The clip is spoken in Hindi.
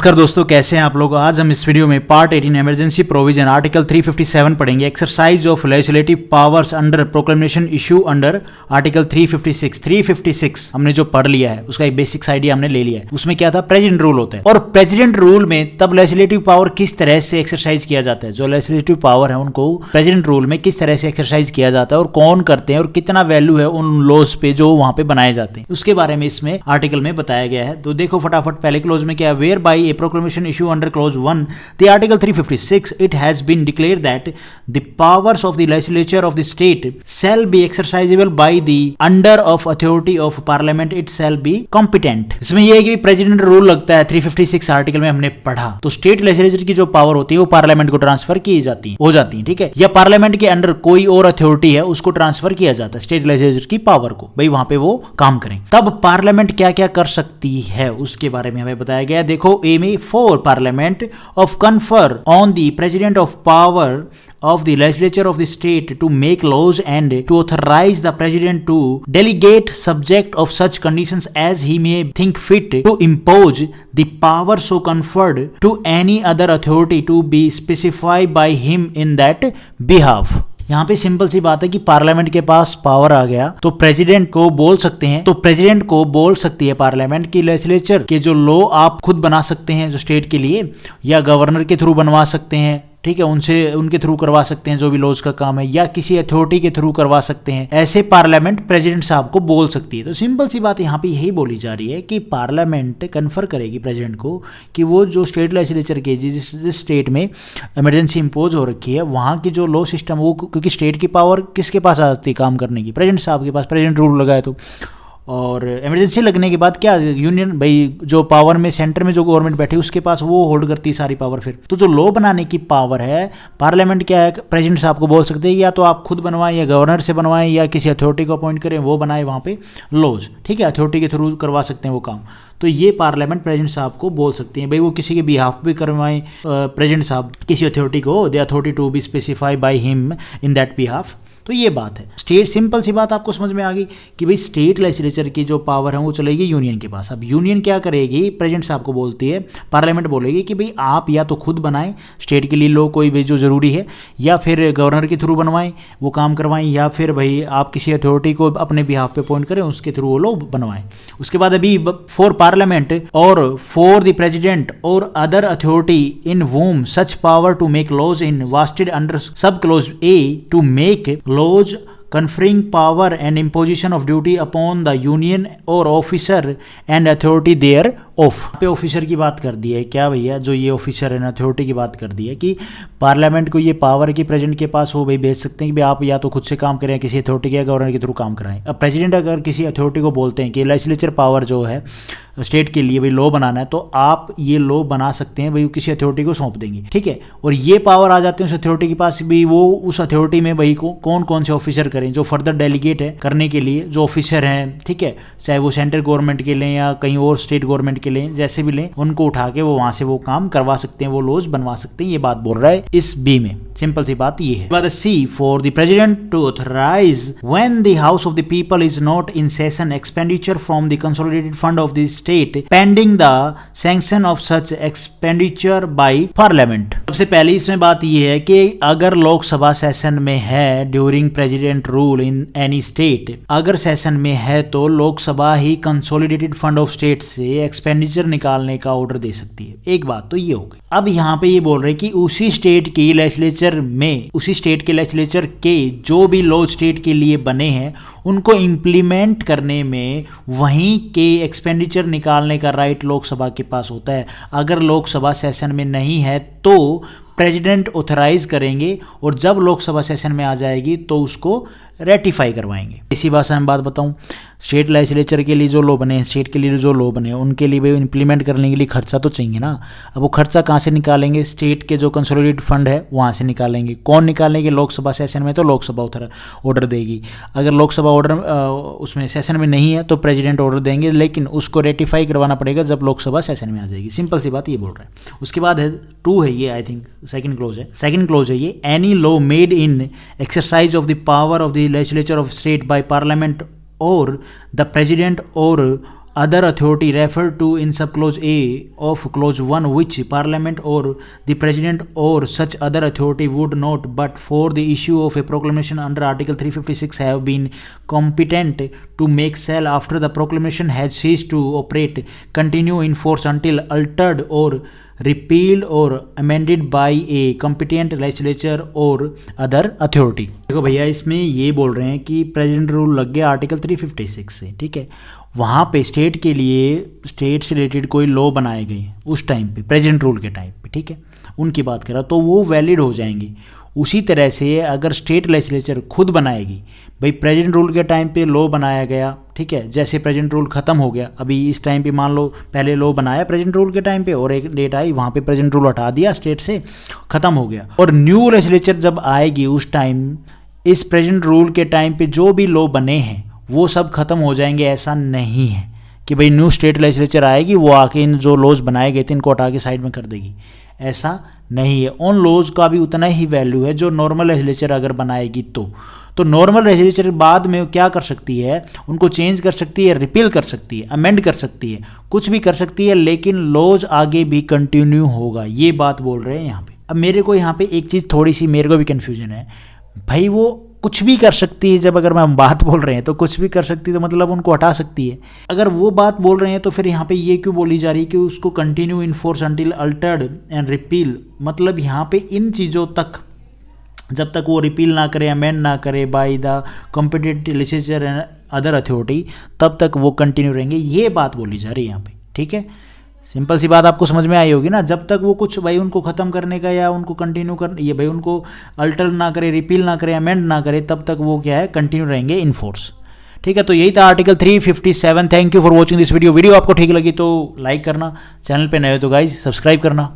नमस्कार दोस्तों, कैसे हैं आप लोग। आज हम इस वीडियो में पार्ट 18 इमरजेंसी प्रोविजन आर्टिकल 357 पढ़ेंगे। Exercise of legislative powers under proclamation issue under article 356 हमने जो पढ़ लिया है उसका एक बेसिक्स आइडिया हमने ले लिया है। उसमें क्या था, प्रेसिडेंट रूल होता है और प्रेसिडेंट रूल में तब लेजिस्लेटिव पावर किस तरह से एक्सरसाइज किया जाता है, जो लेजिस्लेटिव पावर है उनको प्रेसिडेंट रूल में किस तरह से एक्सरसाइज किया जाता है और कौन करते हैं और कितना वैल्यू है उन लॉज पे जो वहां पे बनाए जाते हैं, उसके बारे में इसमें आर्टिकल में बताया गया है। तो देखो फटाफट, पहले क्लोज में क्या, whereby a proclamation issue under clause 1 the article 356 it has been declared that the powers of the legislature of the state shall be exercisable by the under of authority of parliament, it shall be competent। इसमें यह है कि प्रेसिडेंट रूल लगता है 356 आर्टिकल में हमने पढ़ा, तो स्टेट लेजिस्लेचर की जो पावर होती है वो पार्लियामेंट को ट्रांसफर की जाती हो जाती है, ठीक है, या पार्लियामेंट के अंडर कोई और अथॉरिटी है उसको ट्रांसफर किया जाता है स्टेट लेजिस्लेचर की पावर को, भाई वहां पे वो काम करें। तब पार्लियामेंट क्या क्या कर सकती है उसके बारे में हमें बताया गया। देखो, ए में for parliament of confer on the president of power of the legislature of the state to make laws and to authorize the president to delegate subject of such conditions as he may think fit to impose the power so conferred to any other authority to be specified by him in that behalf। यहाँ पे सिंपल सी बात है कि पार्लियामेंट के पास पावर आ गया तो प्रेसिडेंट को बोल सकते हैं, तो प्रेसिडेंट को बोल सकती है पार्लियामेंट की लेजिस्लेचर के जो लॉ आप खुद बना सकते हैं जो स्टेट के लिए, या गवर्नर के थ्रू बनवा सकते हैं, ठीक है, उनके थ्रू करवा सकते हैं जो भी लॉज का काम है, या किसी अथॉरिटी के थ्रू करवा सकते हैं। ऐसे पार्लियामेंट प्रेसिडेंट साहब को बोल सकती है। तो सिंपल सी बात यहाँ पे यही बोली जा रही है कि पार्लियामेंट कन्फर करेगी प्रेसिडेंट को कि वो जो स्टेट लेजिस्लेचर के जिस स्टेट में इमरजेंसी इंपोज हो रखी है वहाँ की जो लॉ सिस्टम वो, क्योंकि स्टेट की पावर किसके पास आ जाती है काम करने की, प्रेसिडेंट साहब के पास, प्रेसिडेंट रूल लगाए तो। और इमरजेंसी लगने के बाद क्या, यूनियन भाई जो पावर में सेंटर में जो गवर्नमेंट बैठी उसके पास वो होल्ड करती है सारी पावर। फिर तो जो लॉ बनाने की पावर है पार्लियामेंट क्या है, प्रेसिडेंट साहब को बोल सकते हैं या तो आप खुद बनवाएं या गवर्नर से बनवाएं या किसी अथॉरिटी को अपॉइंट करें, वो बनाए वहाँ पे लॉज, ठीक है, अथॉरिटी के थ्रू करवा सकते हैं वो काम। तो ये पार्लियामेंट प्रेसिडेंट साहब को बोल सकती है, भाई वो किसी के बिहाफ भी करवाएं प्रेसिडेंट साहब किसी अथॉरिटी को, the authority to be specify by him in that behalf. तो ये बात है स्टेट, सिंपल सी बात आपको समझ में आ गई कि भाई स्टेट लेजिस्लेचर की जो पावर है वो चलेगी यूनियन के पास। अब यूनियन क्या करेगी, प्रेसिडेंट साहब को बोलती है, पार्लियामेंट बोलेगी कि भाई आप या तो खुद बनाएं स्टेट के लिए लो कोई भी जो जरूरी है, या फिर गवर्नर के थ्रू बनवाएं वो काम करवाएं, या फिर भाई आप किसी अथॉरिटी को अपने बिहाफ पे अपॉइंट करें उसके थ्रू वो लो बनवाएं। उसके बाद अभी फॉर पार्लियामेंट और फॉर द प्रेसिडेंट और other authority in whom such power to make laws in vested under sub clause a to make laws conferring power and imposition of duty upon the union or officer and authority thereof। पे ऑफिसर की बात कर दी है क्या भैया, जो ये ऑफिसर है अथॉरिटी की बात कर दी है कि पार्लियामेंट को ये पावर की प्रेसिडेंट के पास हो, भाई भेज सकते हैं कि भाई आप या तो खुद से काम करें किसी अथॉरिटी के या गवर्नर के थ्रू काम कराएं। अब प्रेसिडेंट अगर किसी अथॉरिटी को बोलते हैं कि लेजिस्लेचर पावर जो है स्टेट के लिए भाई लॉ बनाना है, तो आप ये लॉ बना सकते हैं, भाई किसी अथॉरिटी को सौंप देंगे, ठीक है, और ये पावर आ जाते हैं उस अथॉरिटी के पास भी, वो उस अथॉरिटी में भाई कौन कौन से ऑफिसर करें जो फर्दर डेलीगेट है करने के लिए जो ऑफिसर हैं, ठीक है, चाहे वो सेंट्रल गवर्नमेंट के लें या कहीं और स्टेट गवर्नमेंट के लें, जैसे भी लें उनको उठा के वो वहां से वो काम करवा सकते हैं, वो लॉज बनवा सकते हैं। ये बात बोल रहा है इस बी में, सिंपल सी बात ये है। बाद C for the president to authorize when the house of the people is not in session expenditure from the consolidated fund of the state pending the sanction of such expenditure by parliament. सबसे पहले इसमें बात ये है कि अगर लोकसभा सेशन में है during president rule in any state, अगर सेशन में है तो लोकसभा ही कंसोलिडेटेड फंड ऑफ स्टेट से एक्सपेंडिचर निकालने का ऑर्डर दे सकती है। एक बात तो ये हो गई। अब यहाँ पे ये बोल रहे कि उसी स्टेट की लेजिस्लेचर में, उसी स्टेट के लेजिस्लेचर के जो भी लॉ स्टेट के लिए बने हैं उनको इम्प्लीमेंट करने में वहीं के एक्सपेंडिचर निकालने का राइट लोकसभा के पास होता है। अगर लोकसभा सेशन में नहीं है तो प्रेसिडेंट ऑथराइज करेंगे और जब लोकसभा सेशन में आ जाएगी तो उसको रेटिफाई करवाएंगे। इसी भाषा में बात बताऊं, स्टेट लेजिस्लेचर के लिए जो लॉ बने, स्टेट के लिए जो लॉ बने, उनके लिए भी इंप्लीमेंट करने के लिए खर्चा तो चाहिए ना। अब वो खर्चा कहाँ से निकालेंगे, स्टेट के जो कंसोलिडेटेड फंड है वहाँ से निकालेंगे। कौन निकालेंगे, लोकसभा सेशन में तो लोकसभा ऑर्डर देगी। अगर लोकसभा ऑर्डर उसमें सेशन में नहीं है तो प्रेसिडेंट ऑर्डर देंगे, लेकिन उसको रेटिफाई करवाना पड़ेगा जब लोकसभा सेशन में आ जाएगी। सिंपल सी बात ये बोल रहा है। उसके बाद है 2 है ये, आई थिंक सेकंड क्लोज है ये, any law made in exercise of the power of the legislature of state by parliament or the president or other authority referred to in subclause A of clause 1 which parliament or the president or such other authority would not but for the issue of a proclamation under article 356 have been competent to make shall after the proclamation has ceased to operate continue in force until altered or repealed or amended by a competent legislature or other authority। देखो भैया इसमें ये बोल रहे हैं कि प्रेजेंट रूल लग गया आर्टिकल 356 से, ठीक है। वहाँ पे स्टेट के लिए स्टेट से रिलेटेड कोई लॉ बनाए गए उस टाइम पे प्रेजेंट रूल के टाइम पे, ठीक है, उनकी बात कर रहा तो वो वैलिड हो जाएंगे। उसी तरह से अगर स्टेट लेजिस्लेचर खुद बनाएगी, भाई प्रेजेंट रूल के टाइम पे लॉ बनाया गया, ठीक है, जैसे प्रेजेंट रूल ख़त्म हो गया, अभी इस टाइम पे मान लो पहले लॉ बनाया प्रेजेंट रूल के टाइम पे और एक डेट आई वहाँ पे प्रेजेंट रूल हटा दिया स्टेट से, ख़त्म हो गया, और न्यू लेजिस्लेचर जब आएगी उस टाइम इस प्रेजेंट रूल के टाइम पे जो भी लॉ बने हैं वो सब खत्म हो जाएंगे। ऐसा नहीं है कि भाई न्यू स्टेट लेजिस्लेचर आएगी वो आके इन जो लॉज बनाए गए थे इनको हटा के साइड में कर देगी, ऐसा नहीं है। उन लॉज का भी उतना ही वैल्यू है जो नॉर्मल लेजिस्लेचर अगर बनाएगी तो नॉर्मल लेजिस्लेचर बाद में क्या कर सकती है, उनको चेंज कर सकती है, रिपील कर सकती है, अमेंड कर सकती है, कुछ भी कर सकती है, लेकिन लॉज आगे भी कंटिन्यू होगा, ये बात बोल रहे हैं यहाँ पे। अब मेरे को यहाँ पे एक चीज़ थोड़ी सी मेरे को भी कन्फ्यूजन है, भाई वो कुछ भी कर सकती है, जब अगर हम बात बोल रहे हैं तो कुछ भी कर सकती है तो मतलब उनको हटा सकती है। अगर वो बात बोल रहे हैं तो फिर यहाँ पे ये क्यों बोली जा रही है कि उसको continue in force until Altered and repeal, मतलब यहाँ पे इन चीज़ों तक जब तक वो रिपील ना करे, अमेंड ना करे by the competent legislature and other authority, तब तक वो कंटिन्यू रहेंगे, ये बात बोली जा रही है यहाँ पे, ठीक है। सिंपल सी बात आपको समझ में आई होगी ना, जब तक वो कुछ भाई उनको ख़त्म करने का या उनको कंटिन्यू कर ये भाई उनको अल्टर ना करे, रिपील ना करे, अमेंड ना करे, तब तक वो क्या है कंटिन्यू रहेंगे इन फोर्स, ठीक है। तो यही था article 357। Thank you for watching this video. Video आपको ठीक लगी तो लाइक करना, चैनल पे नए हो तो गाइज सब्सक्राइब करना।